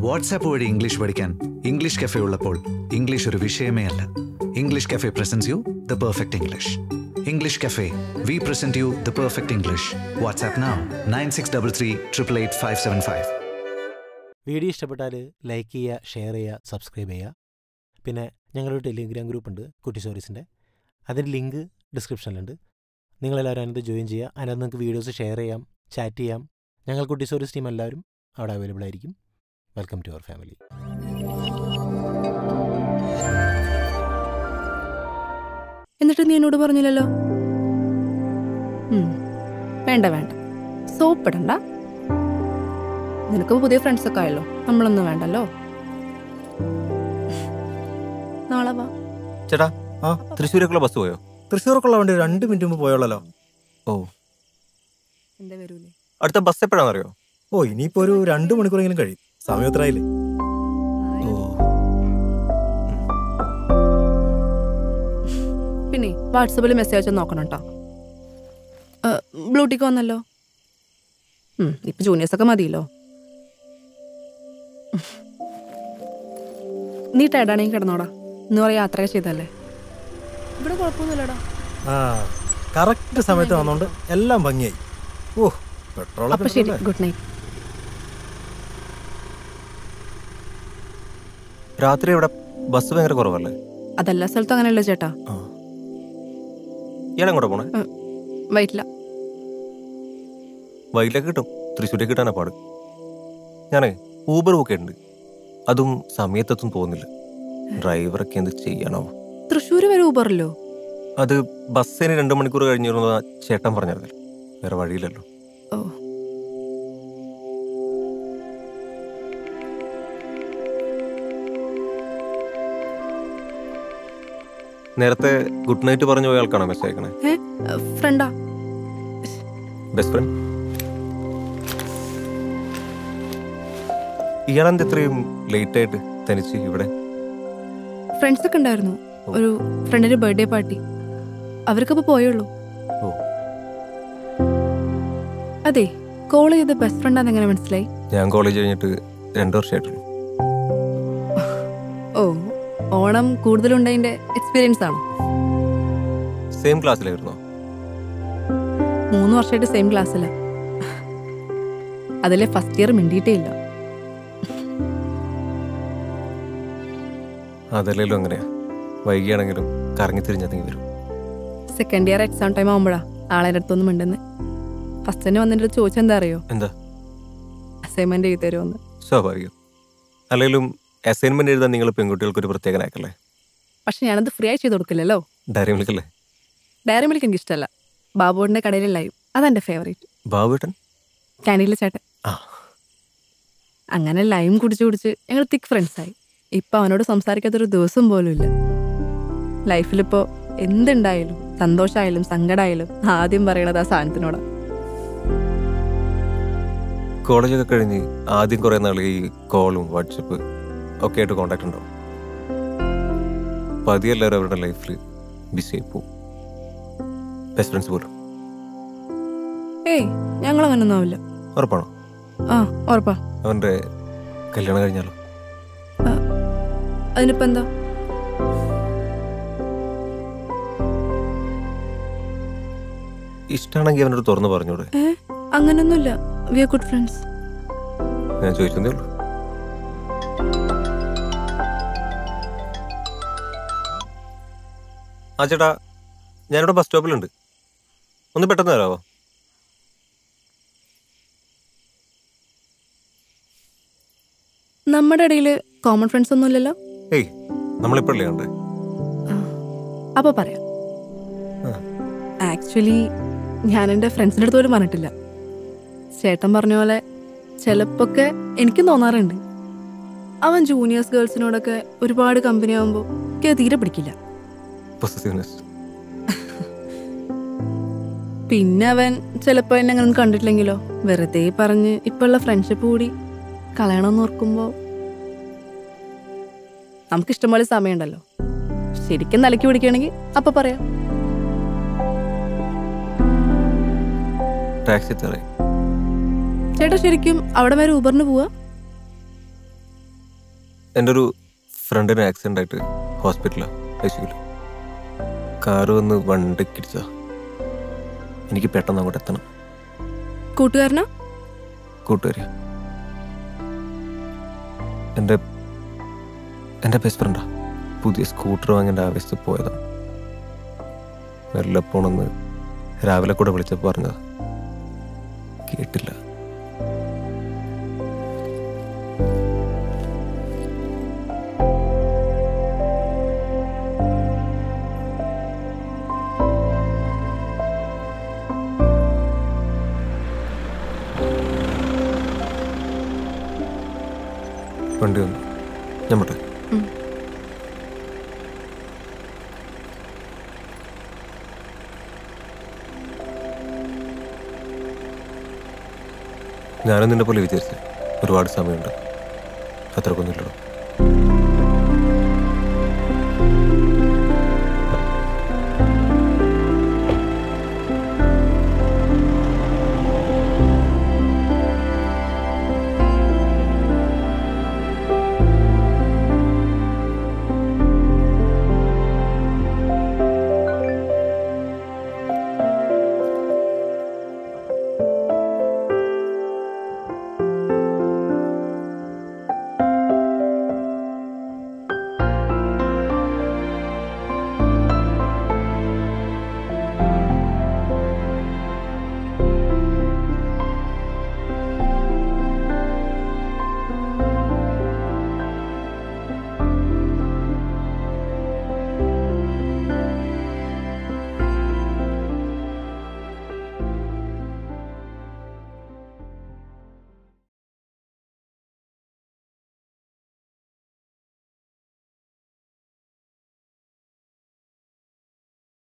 WhatsApp വഴി English പഠിക്കാൻ English cafe ഉള്ളപ്പോൾ ഇംഗ്ലീഷ് ഒരു വിഷയമേ അല്ല. English cafe presents you the perfect English. English cafe, we present you the perfect English. WhatsApp now 9633388575. Video ഇഷ്ടപ്പെട്ടാൽ like ചെയ്യുക, ഷെയർ ചെയ്യുക, സബ്സ്ക്രൈബ് ചെയ്യുക. പിന്നെ ഞങ്ങളൊരു ടെലിഗ്രാം ഗ്രൂപ്പ് ഉണ്ട് കുട്ടി സ്റ്റോറീസിൻ്റെ. അതിൻ്റെ ലിങ്ക് ഡിസ്ക്രിപ്ഷനിലുണ്ട്. നിങ്ങളെല്ലാവരും അതിനകത്ത് ജോയിൻ ചെയ്യുക. അതിനകത്ത് നിങ്ങൾക്ക് വീഡിയോസ് ഷെയർ ചെയ്യാം, ചാറ്റ് ചെയ്യാം. ഞങ്ങൾ കുട്ടി സ്റ്റോറീസ് ടീം എല്ലാവരും അവിടെ അവൈലബിൾ ആയിരിക്കും. Welcome to our family. എന്നിട്ട് നീ എന്നോട് പറഞ്ഞില്ലല്ലോ. വേണ്ട വേണ്ട, സോപ്പിടണ്ട. നിനക്ക് പുതിയ ഫ്രണ്ട്സൊക്കെ ആയല്ലോ, നമ്മളൊന്നും വേണ്ടല്ലോ. നാളെ വാ. ചേട്ടാ, തൃശ്ശൂരേക്കുള്ള ബസ് പോയോ? തൃശ്ശൂർക്കുള്ള വണ്ടി 2 മിനിറ്റ് മുമ്പ് പോയോളല്ലോ. ഓ, എന്താ വരൂലേ? അടുത്ത ബസ് എപ്പോഴാണെന്നറിയോ? ഓ, ഇനിയിപ്പോ ഒരു 2 മണിക്കൂറെങ്കിലും കഴിയും. സമയം എത്രയായില്ലേ? പിന്നെ വാട്സപ്പിൽ മെസ്സേജ് നോക്കണം കേട്ടോ. ബ്ലൂടിക്ക് വന്നല്ലോ. ഇപ്പൊ ജൂനിയേഴ്സൊക്കെ മതിയല്ലോ. നീ ടയർഡാണെങ്കിൽ കിടന്നോടാ. ഇന്ന് പറയാ യാത്ര ചെയ്തല്ലേ. ഇവിടെ കുഴപ്പമൊന്നുമില്ലടാ. കറക്റ്റ് സമയത്ത് വന്നോണ്ട് എല്ലാം ഭംഗിയായി. ഓ, പെട്രോൾ. അപ്പൊ ശരി, ഗുഡ് നൈറ്റ്. രാത്രി ഇവിടെ ബസ് ഭയങ്കര കുറവല്ലേ? അതെല്ലാ സ്ഥലത്തും അങ്ങനെയല്ലോ ചേട്ടാ. ഇയാളെ കൂടെ പോണേ? വൈറ്റില്ല. വൈറ്റിലേക്ക് കിട്ടും, തൃശ്ശൂരേക്ക് കിട്ടാനാ പാട്. ഞാനേ ഊബർ ബുക്ക് ചെയ്തിട്ടുണ്ട്. അതും സമയത്തെത്തും തോന്നില്ല. ഡ്രൈവറൊക്കെ എന്ത് ചെയ്യണോ? തൃശ്ശൂര് വരെ ഊബറല്ലോ? അത് ബസ്സിന് 2 മണിക്കൂർ കഴിഞ്ഞിരുന്ന ചേട്ടൻ പറഞ്ഞിരുന്നില്ല. വേറെ വഴിയില്ലല്ലോ. ഓ, നേരത്തെ ഗുഡ് നൈറ്റ് പറഞ്ഞു പോയ ആൾക്കാണോ മെസ്സേജ് അയക്കണേ? ഫ്രണ്ടാ. Best friend. ഇയാളെന്ത് ഇത്രയും ലേറ്റ് ആയിട്ട് തനിച്ച് ഇവിടെ? ഫ്രണ്ട്സ് ഒക്കെ ഉണ്ടായിരുന്നു. ഒരു ഫ്രണ്ടിന്റെ ബർത്ത്ഡേ പാർട്ടി. അവർക്കപ്പോ പോയുള്ളൂ. അതെ, കോളേജ് ചെയ്ത ബെസ്റ്റ് ഫ്രണ്ടാന്ന് എങ്ങനെ മനസ്സിലായി? ഞാൻ കോളേജ് കഴിഞ്ഞിട്ട് 2 വർഷമായിട്ടുള്ളൂ. ഓ, ഓണം കൂടുതലുണ്ടതിന്റെ എക്സ്പീരിയൻസ് ആണോ? സെയിം ക്ലാസ്സിലായിരുന്നോ? 3 വർഷമായിട്ട് സെയിം ക്ലാസ്സില. അതിലെ ഫസ്റ്റ് ഇയർ മിണ്ടിയിട്ടേ ഇല്ല. അതല്ലല്ലോ അങ്ങനെയാ. വൈകിയാണെങ്കിലും കറങ്ങി തിരിഞ്ഞതെങ്കിൽ വരും. സെക്കൻഡ് ഇയർ എക്സാം ടൈം ആവുമ്പോഴാ ആളെ അടുത്തൊന്നും മിണ്ടെന്ന്. ഫസ്റ്റ് തന്നെ വന്നിട്ട് ചോദിച്ചെന്താ അറിയോ? എന്താ? അസൈൻമെന്റ് എഴുതി തരുമെന്ന്. സ്വാഭാവികം. അല്ലെങ്കിലും അസൈൻമെന്റ് എഴുതാൻ നിങ്ങൾ പെൺകുട്ടികൾക്ക് ഒരു പ്രത്യേക നാക്കല്ലേ? പക്ഷെ ഞാനത് ഫ്രീ ആയി ചെയ്ത് കൊടുക്കില്ലല്ലോ. ഡയറി മിൽക്കല്ലേ? ഡയറി മിൽക്ക് എനിക്ക് ഇഷ്ടമല്ല. ബാബുവിന്റെ കടയിലെ ലൈവ് അതെന്റെ ഫേവറേറ്റ്. ബാബുട്ടൻ ക്യാൻറ്റീനിലെ ചേട്ടൻ. അങ്ങനെ ലൈം കുടിച്ച് കുടിച്ച് ഞങ്ങൾ തിക്ക് ഫ്രണ്ട്സായി. ഇപ്പൊ അവനോട് സംസാരിക്കാത്തൊരു ദിവസം പോലും ഇല്ല. ലൈഫിലിപ്പോ എന്തുണ്ടായാലും സന്തോഷമായാലും സങ്കടമായാലും ആദ്യം പറയണത് ആ സാധനത്തിനോടാ. കോളേജൊക്കെ കഴിഞ്ഞ് ആദ്യം കുറെ നാൾ ഈ കോളും വാട്സപ്പ് ഒക്കെ ആയിട്ട് കോണ്ടാക്ട് ഉണ്ടാവും. പതിയെ എല്ലാവരും അവരുടെ ലൈഫിൽ ബിസി ആയി പോവും. ബെസ്റ്റ് ഫ്രണ്ട്സ് പോലും. ഏയ്, ഞങ്ങൾ അങ്ങനൊന്നും ആവില്ല. ഉറപ്പാണോ? ആ, ഉറപ്പാ. അവന്റെ കല്യാണം കഴിഞ്ഞാലോ? അതിനിപ്പോ എന്താ? ഇഷ്ടമാണെങ്കിൽ അവനോട് തുറന്നു പറഞ്ഞൂടെ? അങ്ങനൊന്നുമില്ല. We are good friends. ഞാൻ ചോദിച്ചതേ ഉള്ളൂ. ആ ചേട്ടാ, ഞാനിവിടെ ബസ് സ്റ്റോപ്പിലുണ്ട്. ഒന്ന് പെട്ടെന്ന് വരാമോ? നമ്മുടെ ഇടയിൽ കോമൺ ഫ്രണ്ട്സ് ഒന്നും ഇല്ലല്ലോ. ഏയ്, നമ്മളിപ്പോഴല്ലേ കണ്ടേ? അപ്പൊ പറയാം. ആക്ച്വലി ഞാൻ എൻ്റെ ഫ്രണ്ട്സിൻ്റെ അടുത്ത് പോലും പറഞ്ഞിട്ടില്ല. ചേട്ടൻ പറഞ്ഞ പോലെ ചിലപ്പൊക്കെ എനിക്കും തോന്നാറുണ്ട് അവൻ ജൂനിയേഴ്സ് ഗേൾസിനോടൊക്കെ ഒരുപാട് കമ്പനി ആകുമ്പോൾ എനിക്ക് തീരെ പിടിക്കില്ല. പിന്നെ അവൻ ചിലപ്പോ എന്നെ അങ്ങനെ കണ്ടിട്ടില്ലെങ്കിലോ വെറുതെ പറഞ്ഞ് ഇപ്പോഴുള്ള ഫ്രണ്ട്ഷിപ്പ് കൂടി കളയണമെന്ന് ഓർക്കുമ്പോ നമുക്കിഷ്ടംപോലെ സമയമുണ്ടല്ലോ. ശരിക്കും നിലയ്ക്ക് പിടിക്കുകയാണെങ്കിൽ അപ്പൊ പറയാം. ടാക്സി ചേട്ടാ ശരിക്കും അവിടെ വരെ ഊബറിന് പോവാ? എൻ്റെ ഒരു ഫ്രണ്ടിന് ആക്സിഡൻ്റ് ആയിട്ട് ഹോസ്പിറ്റലാണ് ഐസിയുവിൽ. കാറ് വന്ന് വണ്ടിക്കിടിച്ചാ. എനിക്ക് പെട്ടെന്ന് അങ്ങോട്ട് എത്തണം. കൂട്ടുകാരനാ? കൂട്ടുകാരിയാ. എൻ്റെ ബെസ്റ്റ് ഫ്രണ്ടാ. പുതിയ സ്കൂട്ടർ വാങ്ങേണ്ട ആവശ്യത്തിൽ പോയതാണ്. മെല്ലെ പോണെന്ന് രാവിലെ കൂടെ വിളിച്ചപ്പോൾ പറഞ്ഞതാ. കേട്ടില്ല. വണ്ടി വന്നു. ഞാൻ പോട്ടെ. ഞാനും നിന്നെ പോലെ വിചാരിച്ചു. ഒരുപാട് സമയമുണ്ട്. അത്രക്കൊന്നുമില്ലല്ലോ.